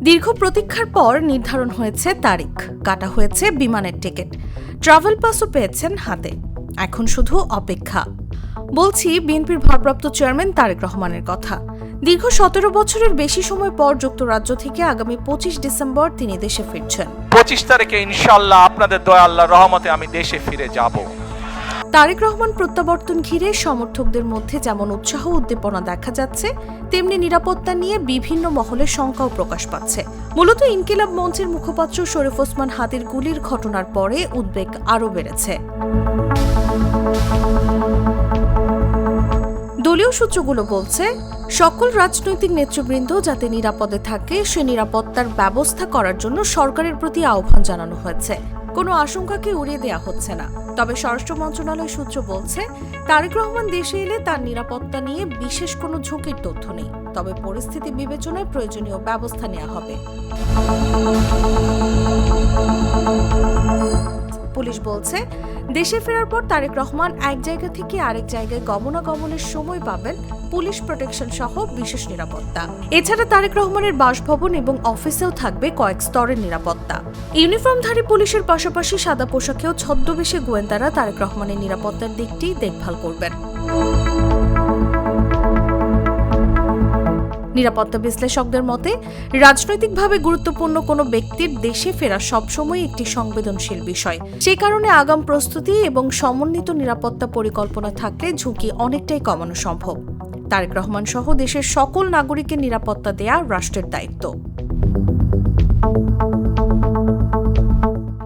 দীর্ঘ প্রতীক্ষার পর নির্ধারণ হয়েছে তারিখ, কাটা হয়েছে বিমানের টিকিট, ট্রাভেল পাসও পেয়েছেন হাতে। এখন শুধু অপেক্ষা। বলছি বিএনপির ভারপ্রাপ্ত চেয়ারম্যান তারেক রহমানের কথা। দীর্ঘ 17 বছরের বেশি সময় পর যুক্তরাজ্য থেকে আগামী 25 ডিসেম্বর তিনি দেশে ফিরছেন। 25 তারিখে ইনশাআল্লাহ আপনাদের দয়া আল্লাহর রহমতে আমি দেশে ফিরে যাব। তারেক রহমান প্রত্যাবর্তন ঘিরে সমর্থকদের মধ্যে যেমন উৎসাহ উদ্দীপনা দেখা যাচ্ছে, তেমনি নিরাপত্তা নিয়ে বিভিন্ন মহলে শঙ্কাও প্রকাশ পাচ্ছে। মূলত ইনকিলাব মঞ্চের মুখপাত্র শরীফ ওসমান হাদির গুলির ঘটনার পরে উদ্বেগ আরও বেড়েছে। দলীয় সূত্রগুলো বলছে, সকল রাজনৈতিক নেতৃবৃন্দ যাতে নিরাপদে থাকে সে নিরাপত্তার ব্যবস্থা করার জন্য সরকারের প্রতি আহ্বান জানানো হয়েছে। কোনো আশঙ্কাকে উড়িয়ে দেওয়া হচ্ছে না। তবে স্বরাষ্ট্র মন্ত্রণালয় সূত্র বলছে, তারেক রহমান দেশে এলে তার নিরাপত্তা নিয়ে বিশেষ কোনো ঝুঁকির তথ্য নেই। তবে পরিস্থিতি বিবেচনায় প্রয়োজনীয় ব্যবস্থা নেওয়া হবে। পুলিশ বলছে, দেশে ফেরার পর তারেক রহমান এক জায়গা থেকে আরেক জায়গায় গমনাগমনের সময় পাবেন পুলিশ প্রোটেকশন সহ বিশেষ নিরাপত্তা। এছাড়া তারেক রহমানের বাসভবন এবং অফিসেও থাকবে কয়েক স্তরের নিরাপত্তা। ইউনিফর্মধারী পুলিশের পাশাপাশি সাদা পোশাকেও ছদ্মবেশে গোয়েন্দারা তারেক রহমানের নিরাপত্তার দিকটি দেখভাল করবেন। নিরাপত্তা বিশ্লেষকদের মতে, রাজনৈতিকভাবে গুরুত্বপূর্ণ কোনো ব্যক্তির দেশে ফেরা সবসময় একটি সংবেদনশীল বিষয়। সে কারণে আগাম প্রস্তুতি এবং সমন্বিত নিরাপত্তা পরিকল্পনা থাকলে ঝুঁকি অনেকটাই কমানো সম্ভব। তারেক রহমান সহ দেশের সকল নাগরিকের নিরাপত্তা দেয়া রাষ্ট্রের দায়িত্ব।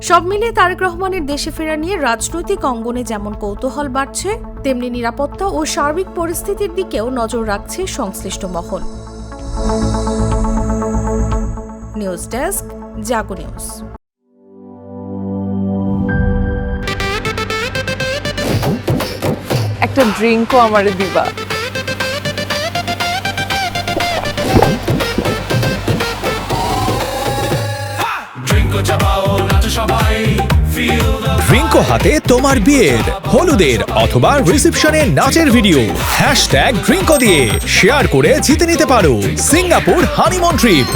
সব মিলিয়ে তারেক রহমানের দেশে ফেরা নিয়ে রাজনৈতিক অঙ্গনে যেমন কৌতূহল বাড়ছে, তেমনি নিরাপত্তা ও সার্বিক পরিস্থিতির দিকেও নজর রাখছে সংশ্লিষ্ট মহল। নিউজ ডেস্ক, জাগো নিউজ। একটা ড্রিঙ্কও আমারে দিবা? ড্রিঙ্কো হাতে তোমার বিয়ের, হলুদের অথবা রিসেপশনের নাচের ভিডিও #ড্রিঙ্কো দিয়ে শেয়ার করে জিতে নিতে পারো সিঙ্গাপুর হানিমুন ট্রিপ।